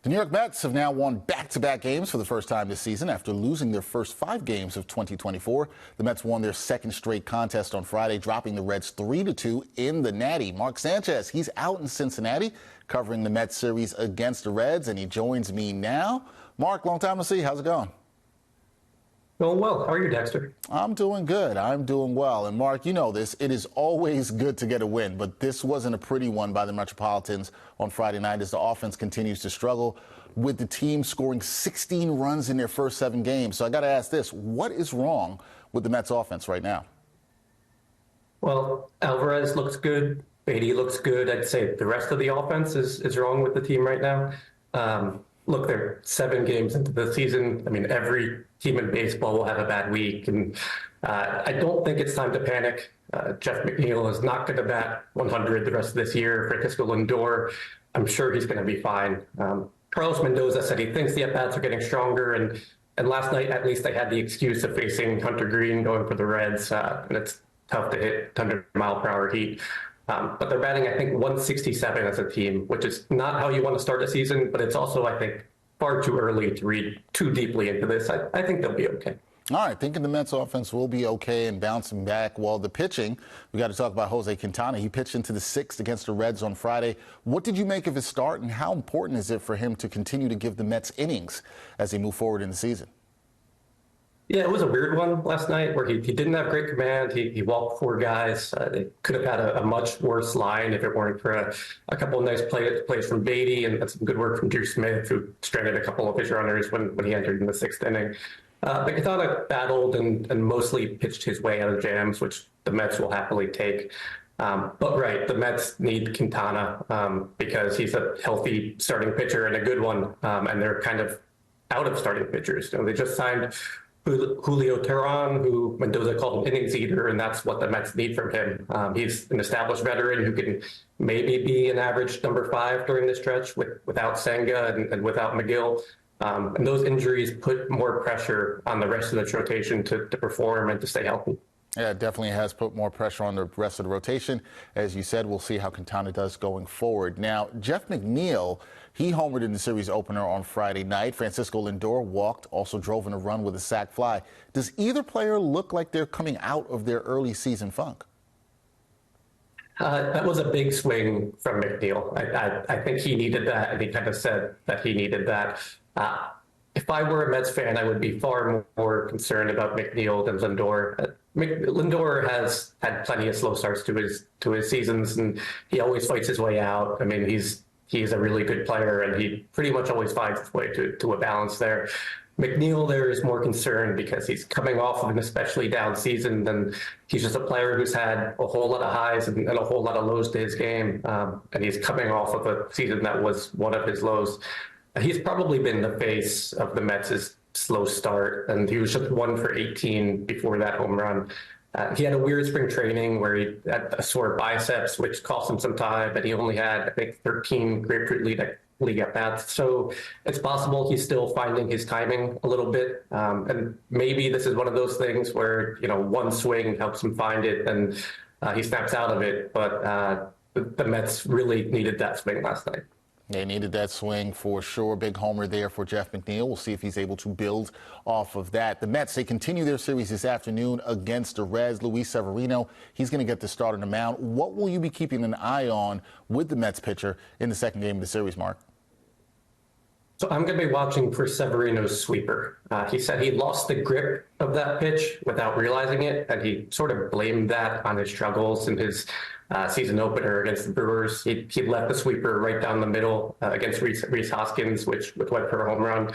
The New York Mets have now won back-to-back games for the first time this season after losing their first 5 games of 2024. The Mets won their second straight contest on Friday, dropping the Reds 3-2 in the Natty. Mark Sanchez, he's out in Cincinnati covering the Mets series against the Reds, and he joins me now. Mark, long time no see. How's it going? Going well. How are you, Dexter? I'm doing good. I'm doing well. And Mark, you know this. It is always good to get a win, but this wasn't a pretty one by the Metropolitans on Friday night as the offense continues to struggle, with the team scoring 16 runs in their first 7 games. So I got to ask this. What is wrong with the Mets offense right now? Well, Alvarez looks good. Beatty looks good. I'd say the rest of the offense is wrong with the team right now. Look, they're 7 games into the season. I mean, every team in baseball will have a bad week, and I don't think it's time to panic. Jeff McNeil is not going to bat 100 the rest of this year. Francisco Lindor, I'm sure he's going to be fine. Carlos Mendoza said he thinks the at-bats are getting stronger, and last night at least they had the excuse of facing Hunter Green going for the Reds, and it's tough to hit 100-mile-per-hour heat. But they're batting, I think, 167 as a team, which is not how you want to start a season, but it's also, I think, far too early to read too deeply into this. I think they'll be okay. All right, thinking the Mets offense will be okay and bouncing back. Well, the pitching, we got to talk about Jose Quintana. He pitched into the 6th against the Reds on Friday. What did you make of his start, and how important is it for him to continue to give the Mets innings as they move forward in the season? Yeah, it was a weird one last night where he didn't have great command. He walked 4 guys. They could have had a much worse line if it weren't for a couple of nice plays from Beatty and some good work from Drew Smith, who stranded a couple of his runners when he entered in the 6th inning. But Quintana battled and mostly pitched his way out of jams, which the Mets will happily take. But right, the Mets need Quintana because he's a healthy starting pitcher and a good one, and they're kind of out of starting pitchers. You know, they just signed Julio Teheran, who Mendoza called an innings eater, and that's what the Mets need from him. He's an established veteran who can maybe be an average number 5 during the stretch without Senga and without McGill. And those injuries put more pressure on the rest of the rotation to perform and to stay healthy. Yeah, it definitely has put more pressure on the rest of the rotation. As you said, we'll see how Quintana does going forward. Now, Jeff McNeil, he homered in the series opener on Friday night. Francisco Lindor walked, also drove in a run with a sac fly. Does either player look like they're coming out of their early season funk? That was a big swing from McNeil. I think he needed that, and he kind of said that he needed that. If I were a Mets fan, I would be far more concerned about McNeil than Lindor. Lindor has had plenty of slow starts to his seasons, and he always fights his way out. I mean, he's a really good player, and he pretty much always finds his way to a balance there. McNeil, there is more concern because he's coming off of an especially down season, and he's just a player who's had a whole lot of highs and a whole lot of lows to his game, and he's coming off of a season that was one of his lows. He's probably been the face of the Mets' slow start, and he was just 1 for 18 before that home run. He had a weird spring training where he had a sore biceps, which cost him some time, but he only had, I think, 13 Grapefruit League at-bats. So it's possible he's still finding his timing a little bit. And maybe this is one of those things where, you know, one swing helps him find it and he snaps out of it. But the Mets really needed that swing last night. They needed that swing for sure. Big homer there for Jeff McNeil. We'll see if he's able to build off of that. The Mets, they continue their series this afternoon against the Reds. Luis Severino, he's going to get the start on the mound. What will you be keeping an eye on with the Mets pitcher in the second game of the series, Mark? So I'm going to be watching for Severino's sweeper. He said he lost the grip of that pitch without realizing it, and he sort of blamed that on his struggles in his season opener against the Brewers. He left the sweeper right down the middle against Rhys Hoskins, which went for a home run.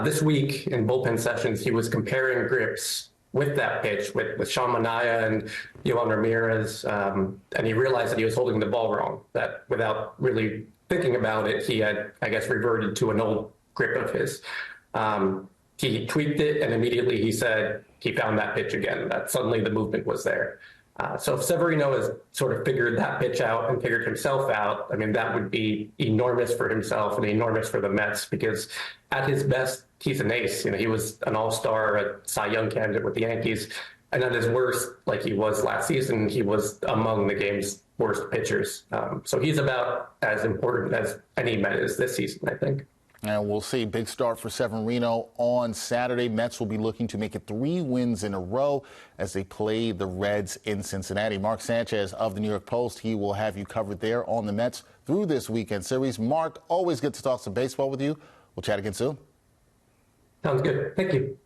This week in bullpen sessions, he was comparing grips with that pitch with Sean Manaea and Yohan Ramirez, and he realized that he was holding the ball wrong, that without really thinking about it, he had, I guess, reverted to an old grip of his. He tweaked it, and immediately he said he found that pitch again, that suddenly the movement was there. So if Severino has sort of figured that pitch out and figured himself out, I mean, that would be enormous for himself and enormous for the Mets, because at his best, he's an ace. You know, he was an all-star, a Cy Young candidate with the Yankees. And at his worst, like he was last season, he was among the game's worst pitchers. So he's about as important as any Met is this season, I think. And we'll see. Big start for Severino on Saturday. Mets will be looking to make it 3 wins in a row as they play the Reds in Cincinnati. Mark Sanchez of the New York Post, he will have you covered there on the Mets through this weekend series. Mark, always good to talk some baseball with you. We'll chat again soon. Sounds good. Thank you.